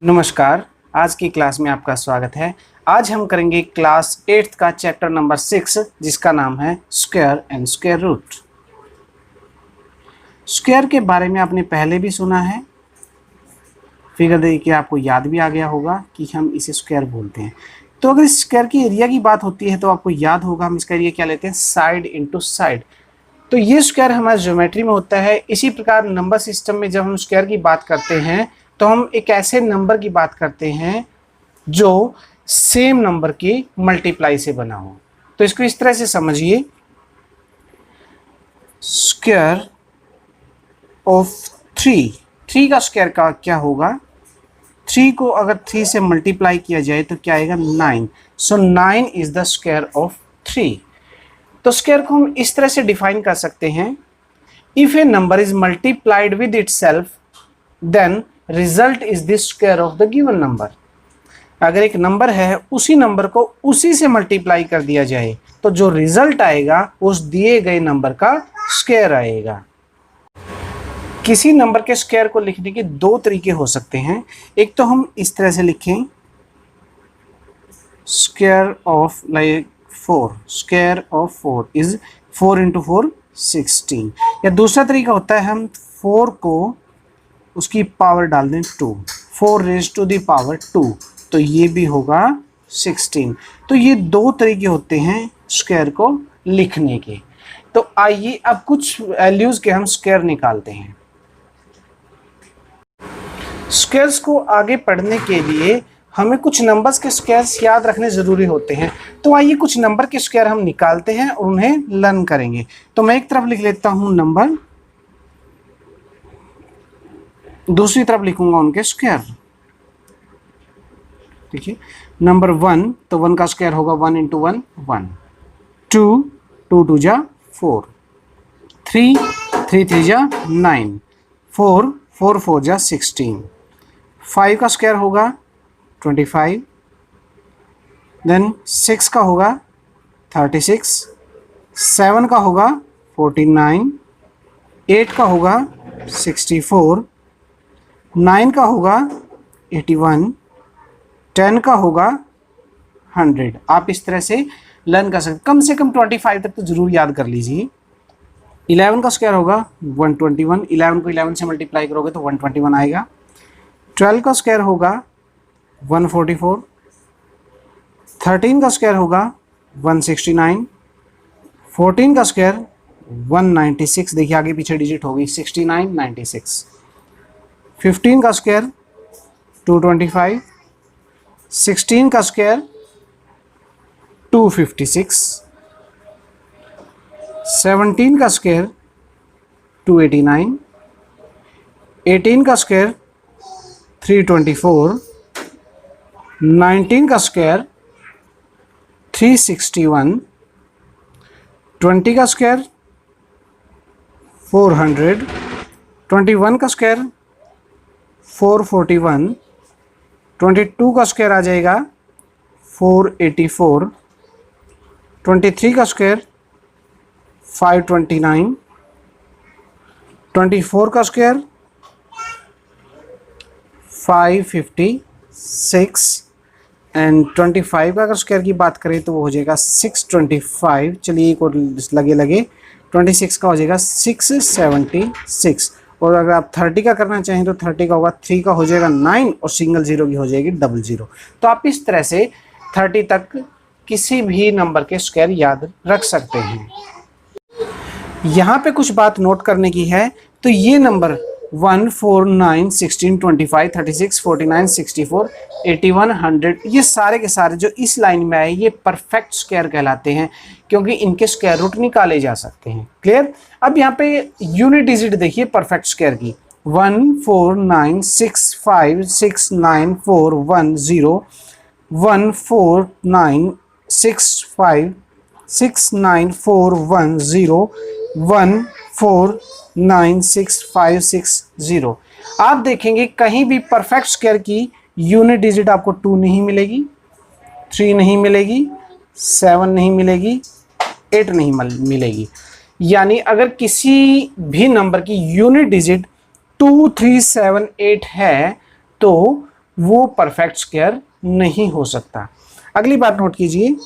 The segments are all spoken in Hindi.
नमस्कार, आज की क्लास में आपका स्वागत है। आज हम करेंगे क्लास 8th का चैप्टर नंबर 6 जिसका नाम है square and square root. Square के बारे में आपने पहले भी सुना है, फिगर देखिए आपको याद भी आ गया होगा कि हम इसे स्क्वायर बोलते हैं। तो अगर स्क्वायर की एरिया की बात होती है तो आपको याद होगा हम इसका एरिया क्या लेते हैं, साइड इंटू साइड। तो ये स्क्वायर हमारे ज्योमेट्री में होता है। इसी प्रकार नंबर सिस्टम में जब हम स्क्वायर की बात करते हैं तो हम एक ऐसे नंबर की बात करते हैं जो सेम नंबर की मल्टीप्लाई से बना हो। तो इसको इस तरह से समझिए, स्क्वायर ऑफ 3 का स्क्वायर का क्या होगा, 3 को अगर 3 से मल्टीप्लाई किया जाए तो क्या आएगा, 9। सो 9 इज द स्क्वायर ऑफ 3। तो स्क्वायर को हम इस तरह से डिफाइन कर सकते हैं, if a number is multiplied with itself then result is the square of the given number. अगर एक नंबर है, उसी नंबर को उसी से मल्टीप्लाई कर दिया जाए तो जो रिजल्ट आएगा उस दिए गए नंबर का स्क्वायर आएगा। किसी नंबर के स्क्वायर को लिखने के दो तरीके हो सकते हैं। एक तो हम इस तरह से लिखें, square of like 4, square of 4 is 4 into 4 16। या दूसरा तरीका होता है हम 4 को उसकी पावर डाल दें 2, 4 रेज़ टू द पावर 2, तो ये भी होगा 16। तो ये दो तरीके होते हैं स्क्वायर को लिखने के। तो आइए अब कुछ वैल्यूज के हम स्क्वायर निकालते हैं। स्क्वायर्स को आगे पढ़ने के लिए हमें कुछ नंबर्स के स्क्वायर्स याद रखने ज़रूरी होते हैं। तो आइए कुछ नंबर के स्क्वायर हम निकालते हैं और उन्हें लर्न करेंगे। तो मैं एक तरफ लिख लेता हूँ नंबर, दूसरी तरफ लिखूंगा उनके स्क्वायर। देखिए नंबर 1, तो 1 का स्क्वायर होगा 1 इंटू 1 1, 2 2 2 जा 4, 3 3 3 जा 9, 4 4 4 जा 16, 5 का स्क्वायर होगा 25, देन 6 का होगा 36, 7 का होगा 49, 8 का होगा 64, 9 का होगा 81, 10 का होगा 100। आप इस तरह से लर्न कर सकते, कम से कम 25 तक तो जरूर याद कर लीजिए। 11 का स्क्वायर होगा 121, 11 को 11 से मल्टीप्लाई करोगे तो 121 आएगा। 12 का स्क्वायर होगा 144, 13 का स्क्वायर होगा 169, 14 का स्क्वायर 196, देखिए आगे पीछे डिजिट होगी 69 96, 15 का स्क्वायर 225, 16 का स्क्वायर 256, 17 का स्क्वायर 289, 18 का स्क्वायर 324, 19 का स्क्वायर 361, 20 का स्क्वायर 400, 21 का स्क्वायर 441, 22 का स्क्वायर आ जाएगा 484, 23 का स्क्वायर 529, 24 का स्क्वायर 556 एंड 25 का अगर स्क्वायर की बात करें तो वो हो जाएगा 625। चलिए एक और लगे 26 का हो जाएगा 676। और अगर आप 30 का करना चाहें तो 30 का होगा 3 का हो जाएगा 9 और सिंगल जीरो की हो जाएगी 00। तो आप इस तरह से 30 तक किसी भी नंबर के स्क्वायर याद रख सकते हैं। यहाँ पे कुछ बात नोट करने की है, तो ये नंबर 1 4 9 16 25 36 49 64 81 100 ये सारे के सारे जो इस लाइन में आए ये परफेक्ट स्क्वायर कहलाते हैं, क्योंकि इनके स्क्वायर रूट निकाले जा सकते हैं। क्लियर। अब यहाँ पे यूनिट डिजिट देखिए परफेक्ट स्क्वायर की, 1 4 9 6 5 6 9 4 1 0, 1 4 9 6 5 6 9 4 1 0, 1 4 9 6 5 6 0। आप देखेंगे कहीं भी परफेक्ट स्क्वायर की यूनिट डिजिट आपको 2 नहीं मिलेगी, 3 नहीं मिलेगी, 7 नहीं मिलेगी, 8 नहीं मिलेगी। यानी अगर किसी भी नंबर की यूनिट डिजिट 2 3 7 8 है तो वो परफेक्ट स्क्वायर नहीं हो सकता। अगली बात नोट कीजिए,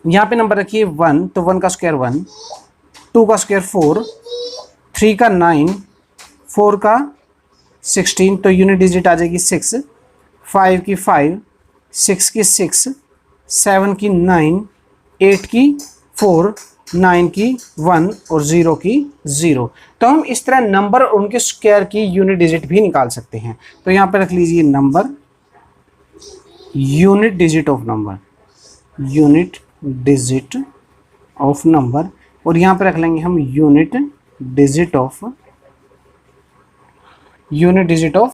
यहाँ पे नंबर रखिए 1, तो 1 का स्क्वायर 1, 2 का स्क्वायर 4, 3 का 9, 4 का 16, तो यूनिट डिजिट आ जाएगी 6, 5 की 5, 6 की 6, 7 की 9, 8 की 4, 9 की 1 और 0 की 0। तो हम इस तरह नंबर और उनके स्क्वायर की यूनिट डिजिट भी निकाल सकते हैं। तो यहाँ पे रख लीजिए number, unit digit of number, unit digit of number, और यहाँ पे रख लेंगे हम यूनिट डिजिट ऑफ।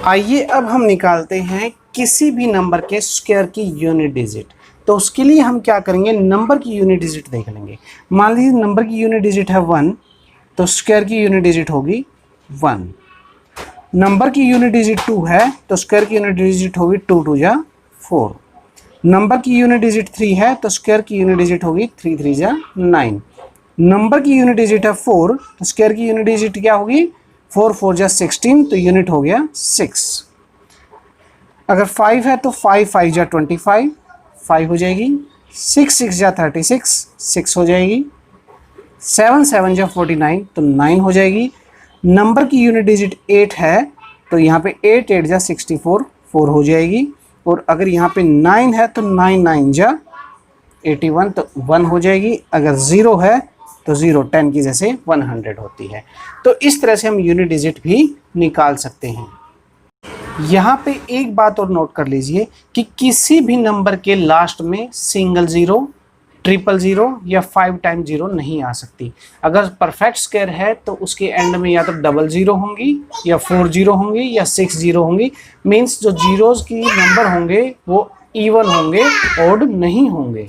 आइए अब हम निकालते हैं किसी भी नंबर के स्क्वायर की यूनिट डिजिट। तो उसके लिए हम क्या करेंगे, नंबर की यूनिट डिजिट देख लेंगे। मान लीजिए नंबर की यूनिट डिजिट है 1, तो स्क्वायर की यूनिट डिजिट होगी 1। नंबर की यूनिट डिजिट 2 है, तो स्क्वायर की यूनिट डिजिट होगी 2 2 जा 4। नंबर की यूनिट डिजिट 3 है, तो स्क्वायर की यूनिट डिजिट होगी 3 3 जा 9। नंबर की यूनिट डिजिट है 4, तो स्क्वायर की यूनिट डिजिट क्या होगी 4 4 जा 16, तो यूनिट हो गया 6। अगर 5 है तो 5 5 जा 25, 5 हो जाएगी। 6 6 जा 36, 6 हो जाएगी। 7 7 जा 49, तो 9 हो जाएगी। नंबर की यूनिट डिजिट 8 है, तो यहाँ पे 8 8 जा 64, 4 हो जाएगी। और अगर यहाँ पे 9 है तो 9 9 जा 81, तो 1 हो जाएगी। अगर 0 है तो 0 10 की जैसे 100 होती है। तो इस तरह से हम यूनिट डिजिट भी निकाल सकते हैं। यहाँ पे एक बात और नोट कर लीजिए कि किसी भी नंबर के लास्ट में सिंगल 0, ट्रिपल 0 या 5 टाइम 0 नहीं आ सकती। अगर परफेक्ट स्क्वायर है तो उसके एंड में या तो डबल 0 होंगी या 4 0 होंगी या 6 0 होंगी। मीन्स जो जीरोज की नंबर होंगे वो इवन होंगे, ऑड नहीं होंगे।